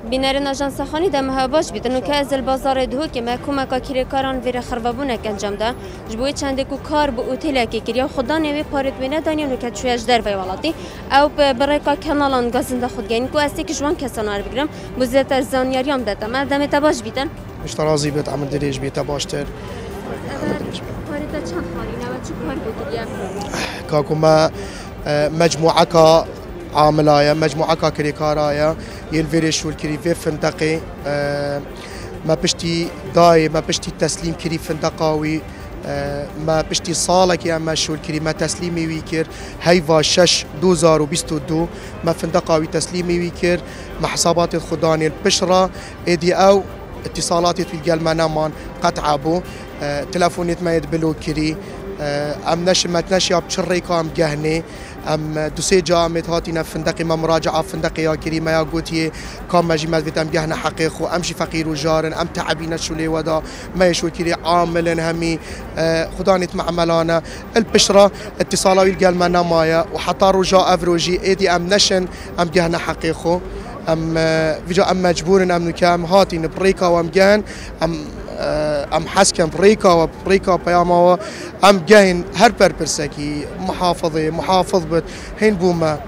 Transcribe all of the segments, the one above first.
بینرین آژانس خانی دم باش بیتن که از البازار دهو که محکومه که کاران ویر خرابونه انجام ده جبوی چند کو کار به اوتیل کی کریا خدا نوی پارت بینه دانیو نکات شویش در وی ولاتی او برای که کانالان گازنده خود گین کو استی که جوان کسانار بگیرم بزرگ از زانیاریام داده ما دم باش بیتن اشترازی بیت عمل دریج بیت باشتر پارت چند خارینه و چه کار بکریا كاكما مجموعة كا عاملايا مجموعة كا كريكارايا يلفيريش والكريفي فندقي ما بشتي داي ما بشتي تسليم كري فندقاوي ما بشتي صالك يا ما شو الكري ما تسليمي ويكر هيفا شش 2022 ما فندقاوي تسليمي ويكر مع حسابات الخداني البشرة ايدي او اتصالاتي في الجلمانة مان قطع ابو تلفونيت ما يدبلو كري ام نشمت نشيا بشريكا ام جهني ام دوسي جامت هاتينا فندقي ما مراجعه فندقي يا كريمه يا قوتي كام مجمد بتم جهنا حقيقو امشي فقير وجارن ام تعبينا شولي ودا ما يشو كري عامل همي خدانت معملانا البشره اتصالات القلمنا مايا وحتى رجاء افروجي ايدي ام نشن ام جهنا حقيقو ام فيجا ام مجبور ام نكام هاتين بريكا وام جهن ام حسكن بريكا بياما ام جاين هر برسكي محافظ بت هين بوما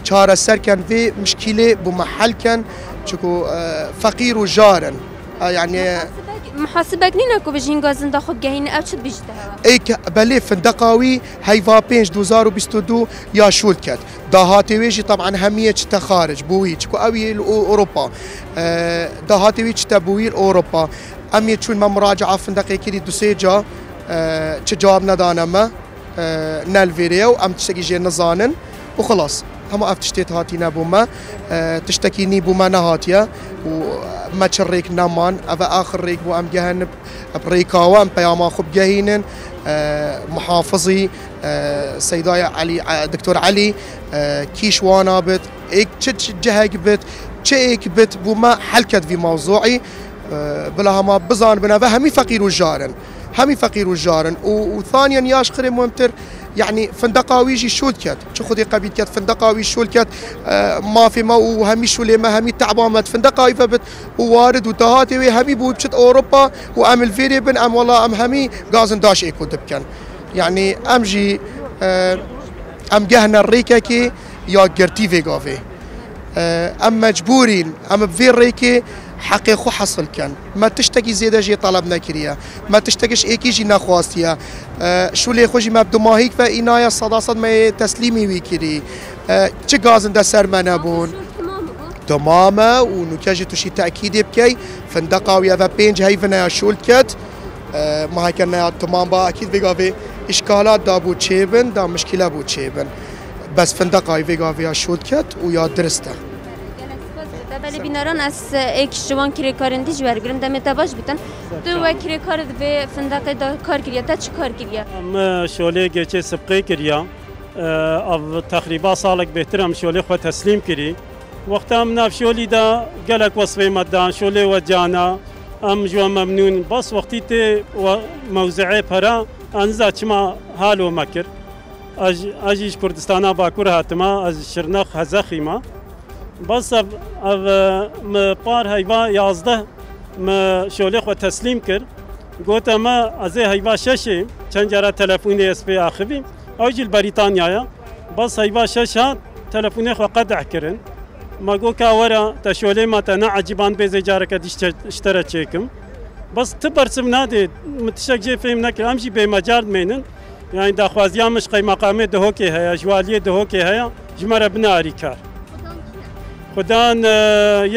شارع سركن في مشكله بوما حل كان شكو فقير وجارن يعني محاسبك نينكو بجين غازن داخل جاين او شد بيجتها ايك بلي فندقاوي هيفا بينج 2022 يا شولكت دهاتي ويجي طبعا هميه تخارج بويج كو اوي اوروبا دهاتي ويج تبوير اوروبا امي تشون ما مراجعه فندقي كيري دوسيجا تجاوب ندانا ما نالفيريو ام تشتكي جي نزانن وخلاص هم افتشتيت هاتي نبوما تشتكيني بوما نهاتيا وما تشريك نامان افا اخر ريك بو ام جهن بريكاوا ام بياما خب جهينن محافظي سيدايا علي دكتور علي كيشوانا بت ايك جهك بت تشيك بت بوما حلكت في موضوعي بلا ما بزان بنا همي فقير وجارن وثانيا ياش خري مهمتر يعني فندقاوي جي شولكت شو خدي قبيل كت فندقاوي شولكت ما في ما وهمي شولي ما همي تعبامت فندقاوي فبت ووارد وتهاتي همي بوبشت اوروبا وامل فيري بن ام والله ام همي غازن داش ايكو دبكن يعني ام جي ام جهنا الريكاكي يا قرتي فيغافي ام مجبورين ام بفير ريكي حقيقو حصل كان ما تشتكي زيادة جي طلبنا كريا ما تشتكيش ايكي جي نخواستيا شو لي خوشي ما بدو ماهيك فإنايا صداصد ما تسليمي ويكري چه غازن دا سر منبون تماما ونكاجي توشي تأكيدي بكي فندقاويا فبينج هيفنا يا شولكت ما هيكنا تمام با اكيد بيغافي اشكالات دا بو تشيبن دا مشكلة بو تشيبن بس فندقاوي بيغافي يا شولكت ويا درسته بله بیناران از ایک جوان کریکارندی جوار گرم دم باش بیتن تو و کریکارد به فندق دا کار کردیا تا چه کار کردیا؟ شغله گچه سبقی کردیا او تقریبا سالک بهترم شغله خود تسلیم کردی وقتا ام ناف شغلی دا گلک وصفه مدان شغله و جانا ام جوان ممنون بس وقتی ته موضوعه پرا انزا چما حالو مکر اجیش کردستانا باکور هاتما از شرنخ هزخی ما بس اب پار هیوا 11 ما شغله خود تسلیم کرد گوت ما از هیوا 6 چند جرا تلفن اس پی اخوی اوجل بریتانیا بس هیوا 6 تلفن خو قطع کردن ما گو کا ورا تشوله ما تنا عجبان به زجاره کدی اشترا چیکم بس تبرسم نادي متشك جي فهم نك امشي بمجال مينن يعني دا خوازيا مش قي مقامه دهوكي هيا جواليه دهوكي هيا جمره بناري كار خدان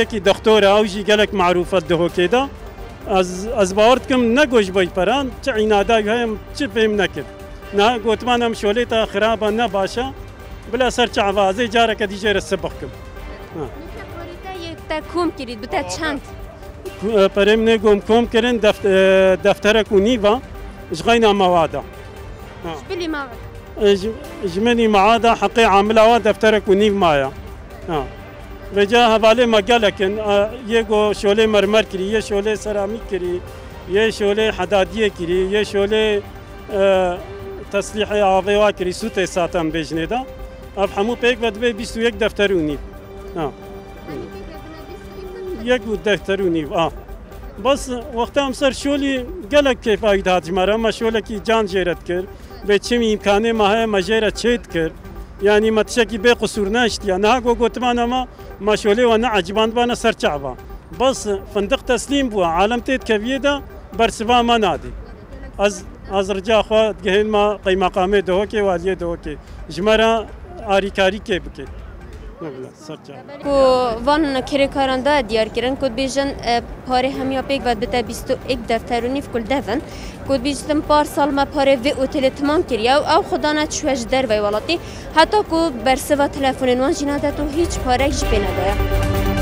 یکی دکتر اوجی گلک معروفت ده کدا از باورد کم نگوش بای پران چه اینادای هم چه فهم نکرد نه گوتمانم شوله تا خراب نه باشه بلا سر چه عوازی جاره کدی جره سبق کم یک تا کوم کرید بتا چند پرم نگم کوم کردن دفتر کنیوا جغینا موادا بلی ما جمنی معادا حقی عامله دفتر کنیو مایا وجا حواله مگلکن یه گو شوله مرمر کری یه شوله سرامیک کری یه شوله حدادیه کری یه شوله تصلیح آویوا کری سوت ساتم بجنه دا اب همو پیک ود به 21 دفترونی یک و دفتر و نیو بس وقتا هم سر شولی گلک که فاید هاتجماره ما شوله کی جان جیرت کرد به چیم امکانه ماه مجرد چید کرد یعنی متشکی به قصور نشت یا نه گوتمان ما شوله و نه عجبان بانه سر چعبا بس فندق تسلیم بوا عالم تید کبیه دا برسوا ما نادی از رجا خوا گهین ما قیمه قامه دهو که والیه دهو که جمره آریکاری که بکه کو وان کاران دا دیار کردن کد بیشتر پاره همیا پیک ود بته 21 دفتر و نیف کل دفن کد بیشتر پار سال ما پاره و اوتل تمام کردیا او خدا نشوش در وی ولاتی حتی کو برسوا تلفن وان جناده تو هیچ پاره جی پی نداره